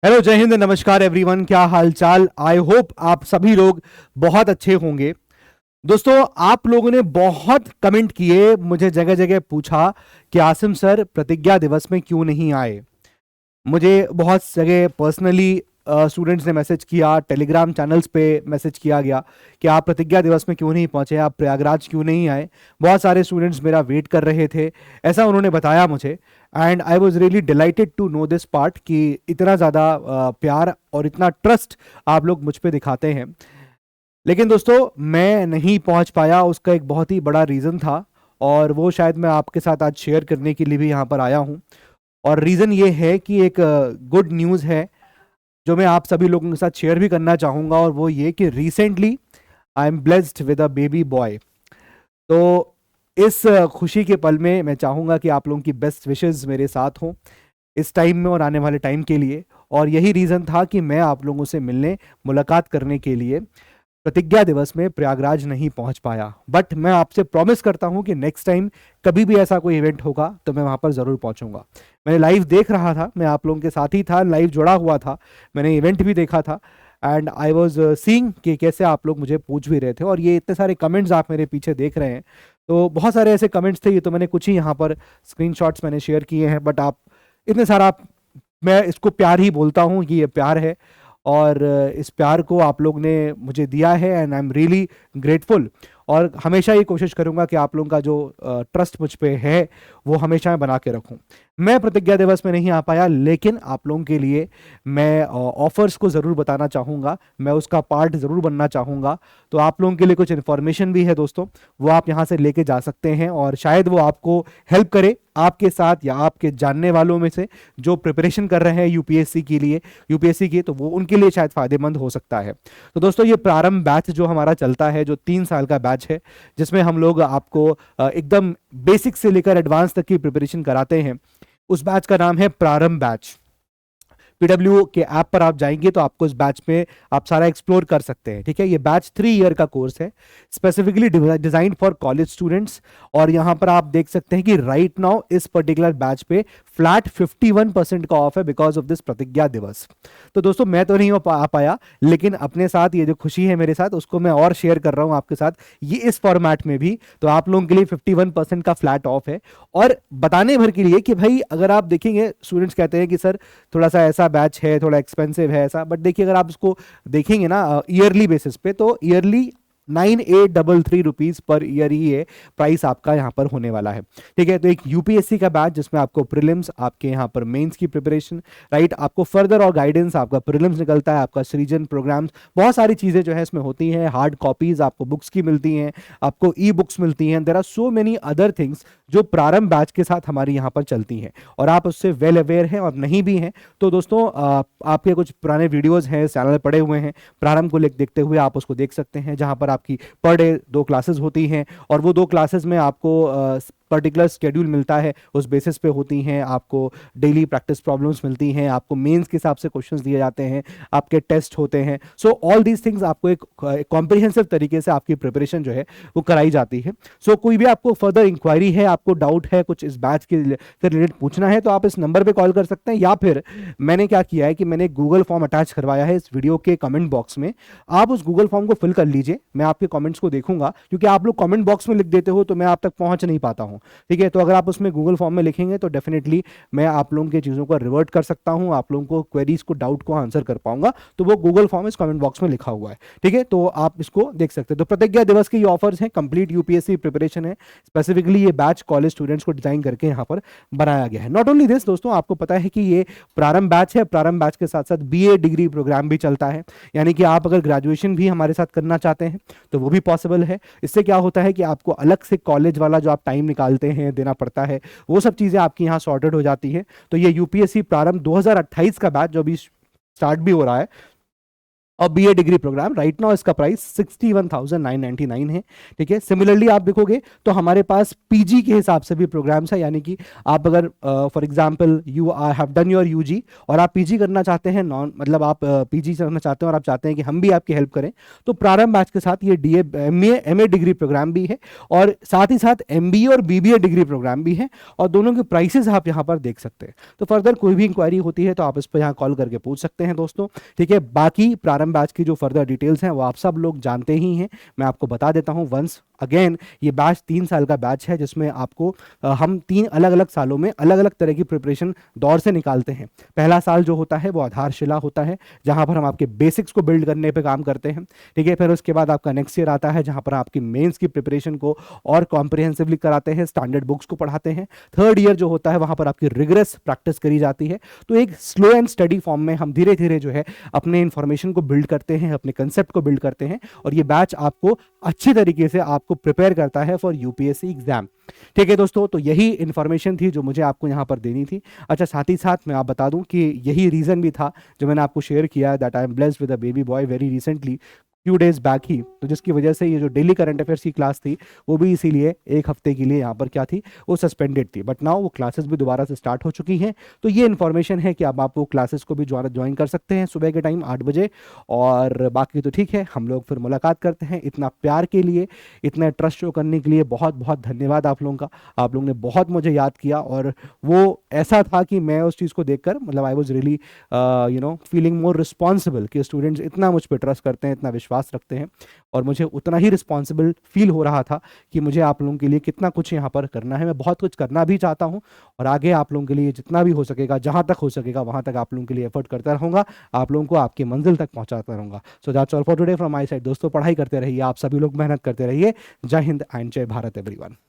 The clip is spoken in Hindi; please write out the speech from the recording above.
हेलो, जय हिंद, नमस्कार एवरीवन। क्या हाल चाल। आई होप आप सभी लोग बहुत अच्छे होंगे। दोस्तों, आप लोगों ने बहुत कमेंट किए, मुझे जगह जगह पूछा कि आसिम सर प्रतिज्ञा दिवस में क्यों नहीं आए। मुझे बहुत जगह पर्सनली स्टूडेंट्स ने मैसेज किया, टेलीग्राम चैनल्स पे मैसेज किया गया कि आप प्रतिज्ञा दिवस में क्यों नहीं पहुंचे, आप प्रयागराज क्यों नहीं आए। बहुत सारे स्टूडेंट्स मेरा वेट कर रहे थे, ऐसा उन्होंने बताया मुझे। And I was really delighted to know this part कि इतना ज़्यादा प्यार और इतना ट्रस्ट आप लोग मुझ पे दिखाते हैं। लेकिन दोस्तों, मैं नहीं पहुंच पाया, उसका एक बहुत ही बड़ा रीज़न था, और वो शायद मैं आपके साथ आज शेयर करने के लिए भी यहाँ पर आया हूँ। और रीज़न ये है कि एक गुड न्यूज़ है जो मैं आप सभी लोगों के साथ शेयर भी करना चाहूँगा, और वो ये कि recently I am blessed with a baby boy. तो इस खुशी के पल में मैं चाहूँगा कि आप लोगों की बेस्ट विशेस मेरे साथ हों इस टाइम में और आने वाले टाइम के लिए। और यही रीज़न था कि मैं आप लोगों से मिलने, मुलाकात करने के लिए प्रतिज्ञा दिवस में प्रयागराज नहीं पहुंच पाया। बट मैं आपसे प्रॉमिस करता हूं कि नेक्स्ट टाइम कभी भी ऐसा कोई इवेंट होगा तो मैं वहां पर ज़रूर पहुंचूंगा। मैंने लाइव देख रहा था, मैं आप लोगों के साथ ही था, लाइव जुड़ा हुआ था, मैंने इवेंट भी देखा था। एंड आई वॉज सीइंग कि कैसे आप लोग मुझे पूछ भी रहे थे, और ये इतने सारे कमेंट्स आप मेरे पीछे देख रहे हैं। तो बहुत सारे ऐसे कमेंट्स थे, ये तो मैंने कुछ ही यहाँ पर स्क्रीनशॉट्स मैंने शेयर किए हैं, बट आप इतने सारा मैं इसको प्यार ही बोलता हूँ कि ये प्यार है। और इस प्यार को आप लोग ने मुझे दिया है, and I am really grateful. और हमेशा ये कोशिश करूंगा कि आप लोगों का जो ट्रस्ट मुझ पे है वो हमेशा मैं बना के रखूं। मैं प्रतिज्ञा दिवस में नहीं आ पाया, लेकिन आप लोगों के लिए मैं ऑफर्स को ज़रूर बताना चाहूँगा, मैं उसका पार्ट ज़रूर बनना चाहूँगा। तो आप लोगों के लिए कुछ इन्फॉर्मेशन भी है दोस्तों, वो आप यहाँ से लेके जा सकते हैं, और शायद वो आपको हेल्प करे, आपके साथ या आपके जानने वालों में से जो प्रिपरेशन कर रहे हैं यूपीएससी के लिए, यूपीएससी की, तो वो उनके लिए शायद फायदेमंद हो सकता है। तो दोस्तों, ये प्रारंभ बैच जो हमारा चलता है, जो 3 साल का बैच है, जिसमें हम लोग आपको एकदम बेसिक से लेकर एडवांस तक की प्रिपरेशन कराते हैं, उस बैच का नाम है प्रारंभ बैच। पीडब्ल्यू के ऐप पर आप जाएंगे तो आपको इस बैच में आप सारा एक्सप्लोर कर सकते हैं। ठीक है, ये बैच 3 ईयर का कोर्स है, specifically design for college students. और यहाँ पर आप देख सकते हैं कि राइट नाउ इस पर्टिकुलर बैच पे फ्लैट 51% का ऑफ है बिकॉज ऑफ दिस प्रतिज्ञा दिवस। तो दोस्तों, मैं तो नहीं आ पाया, लेकिन अपने साथ ये जो खुशी है मेरे साथ, उसको मैं और शेयर कर रहा हूँ आपके साथ, ये इस फॉर्मेट में भी। तो आप लोगों के लिए 51% का फ्लैट ऑफ है। और बताने भर के लिए कि भाई, अगर आप देखेंगे, स्टूडेंट्स कहते हैं कि सर थोड़ा सा ऐसा बैच है, थोड़ा एक्सपेंसिव है ऐसा, बट देखिए, अगर आप इसको देखेंगे ना ईयरली बेसिस पे, तो ईयरली 9833 रुपीज पर ईयर ही ये प्राइस आपका यहाँ पर होने वाला है। ठीक है, तो एक यूपीएससी का बैच जिसमें आपको प्रीलिम्स, आपके यहाँ पर मेंस की प्रिपरेशन, राइट, आपको फर्दर और गाइडेंस, आपका प्रीलिम्स निकलता है, आपका सृजन प्रोग्राम्स, बहुत सारी चीज़ें जो है इसमें होती हैं। हार्ड कॉपीज आपको बुक्स की मिलती हैं, आपको ई बुक्स मिलती हैं, there are so many other things जो प्रारंभ बैच के साथ हमारी यहाँ पर चलती हैं, और आप उससे वेल अवेयर हैं और नहीं भी हैं। तो दोस्तों, आपके कुछ पुराने वीडियोस हैं, चैनल पड़े हुए हैं, प्रारंभ को देखते हुए आप उसको देख सकते हैं, जहां पर आपकी पर डे 2 क्लासेस होती हैं, और वो 2 क्लासेस में आपको पर्टिकुलर स्केड्यूल मिलता है, उस बेसिस पे होती हैं। आपको डेली प्रैक्टिस प्रॉब्लम्स मिलती हैं, आपको मेंस के हिसाब से क्वेश्चंस दिए जाते हैं, आपके टेस्ट होते हैं। सो ऑल दीज थिंग्स आपको एक कॉम्प्रिहेंसिव तरीके से आपकी प्रिपरेशन जो है वो कराई जाती है। सो कोई भी आपको फर्दर इंक्वायरी है, आपको डाउट है, कुछ इस बैच के रिलेटेड पूछना है, तो आप इस नंबर पे कॉल कर सकते हैं, या फिर मैंने क्या किया है कि मैंने गूगल फॉर्म अटैच करवाया है इस वीडियो के कमेंट बॉक्स में। आप उस गूगल फॉर्म को फिल कर लीजिए, मैं आपके कमेंट्स को देखूंगा, क्योंकि आप लोग कमेंट बॉक्स में लिख देते हो तो मैं आप तक पहुंच नहीं पाता हूं। ठीक है, तो अगर आप उसमें गूगल फॉर्म में लिखेंगे तो डेफिनेटली मैं आप लोगों की चीज़ों को रिवर्ट कर सकता हूं, आप लोगों को क्वेरीज को, डाउट को आंसर कर पाऊंगा। तो वो गूगल फॉर्म इस कमेंट बॉक्स में लिखा हुआ है। ठीक है, तो आप इसको देख सकते हैं। तो प्रतिज्ञा दिवस के ये ऑफर्स हैं, कंप्लीट यूपीएससी प्रिपरेशन है, स्पेसिफिकली ये बैच कॉलेज स्टूडेंट्स को डिजाइन करके यहाँ पर बनाया गया है। नॉट ओनली दिस दोस्तों, आपको पता है कि ये प्रारंभ बैच है, प्रारंभ बैच के साथ साथ बीए डिग्री प्रोग्राम भी चलता है, यानी कि आप अगर ग्रेजुएशन भी हमारे साथ करना चाहते हैं तो वो भी पॉसिबल है। इससे क्या होता है कि आपको अलग से कॉलेज वाला जो आप टाइम निकालते हैं, देना पड़ता है, वो सब चीज़ें आपकी यहाँ सॉर्टेड हो जाती है। तो ये यूपीएससी प्रारंभ 2028 का बैच जो अभी स्टार्ट भी हो रहा है, और BA degree programme right now इसका प्राइस 61,999 है। ठीक है, सिमिलरली आप देखोगे तो हमारे पास पीजी के हिसाब से भी प्रोग्राम्स है, यानी कि आप अगर for example you have done your UG और आप पीजी करना चाहते हैं, नॉन मतलब आप पीजी करना चाहते हैं और आप चाहते हैं कि हम भी आपकी हेल्प करें, तो प्रारंभ बैच के साथ ये डीए एमए डिग्री प्रोग्राम भी है और साथ ही साथ एमबीए और बीबीए डिग्री प्रोग्राम भी है, और दोनों के प्राइसेस आप यहाँ पर देख सकते हैं। तो फर्दर कोई भी इंक्वायरी होती है तो आप इस पर यहाँ कॉल करके पूछ सकते हैं दोस्तों। ठीक है, बाकी प्रारंभ बैच की जो फर्दर डिटेल्स हैं वो आप सब लोग जानते ही हैं, मैं आपको बता देता हूं वंस अगेन। ये बैच 3 साल का बैच है जिसमें आपको हम 3 अलग अलग सालों में अलग अलग तरह की प्रिपरेशन दौर से निकालते हैं। पहला साल जो होता है वो आधारशिला होता है, जहां पर हम आपके बेसिक्स को बिल्ड करने पे काम करते हैं। ठीक है, फिर उसके बाद आपका नेक्स्ट ईयर आता है जहां पर आपकी मेंस की प्रिपरेशन को और कॉम्प्रिहेंसिवली कराते हैं, स्टैंडर्ड बुक्स को पढ़ाते हैं। थर्ड ईयर जो होता है वहां पर आपकी रिगरस प्रैक्टिस करी जाती है। तो एक स्लो एंड स्टडी फॉर्म में हम धीरे धीरे जो है अपने इंफॉर्मेशन को बिल्ड करते हैं, अपने कंसेप्ट को बिल्ड करते हैं, और ये बैच आपको अच्छी तरीके से आपको प्रिपेयर करता है फॉर यूपीएससी एग्जाम। ठीक है दोस्तों, तो यही इंफॉर्मेशन थी जो मुझे आपको यहाँ पर देनी थी। अच्छा, साथ ही साथ मैं आप बता दूं कि यही रीज़न भी था जो मैंने आपको शेयर किया, that I am blessed with a baby boy very recently, few days back ही, तो जिसकी वजह से ये जो डेली करंट अफेयर्स की क्लास थी वो भी इसीलिए एक हफ्ते के लिए यहाँ पर क्या थी, वो सस्पेंडेड थी, बट नाउ वो क्लासेस भी दोबारा से स्टार्ट हो चुकी हैं। तो ये इन्फॉर्मेशन है कि अब आप वो क्लासेस को भी ज्वाइन कर सकते हैं सुबह के टाइम 8 बजे। और बाकी तो ठीक है, हम लोग फिर मुलाकात करते हैं। इतना प्यार के लिए, इतना ट्रस्ट शो करने के लिए बहुत बहुत धन्यवाद आप लोगों का। आप लोगों ने बहुत मुझे याद किया, और वो ऐसा था कि मैं उस चीज़ को देखकर मतलब आई was really feeling more responsible कि स्टूडेंट्स इतना मुझ पर ट्रस्ट करते हैं, इतना विश्वास रखते हैं, और मुझे उतना ही रिस्पॉन्सिबल फील हो रहा था कि मुझे आप लोगों के लिए कितना कुछ यहाँ पर करना है। मैं बहुत कुछ करना भी चाहता हूँ, और आगे आप लोगों के लिए जितना भी हो सकेगा, जहाँ तक हो सकेगा वहाँ तक आप लोगों के लिए एफर्ट करता रहूँगा, आप लोगों को आपकी मंजिल तक पहुँचाता रहूँगा। So that's all for today from my side दोस्तों। पढ़ाई करते रहिए, आप सभी लोग मेहनत करते रहिए। जय हिंद एंड जय भारत एवरीवन।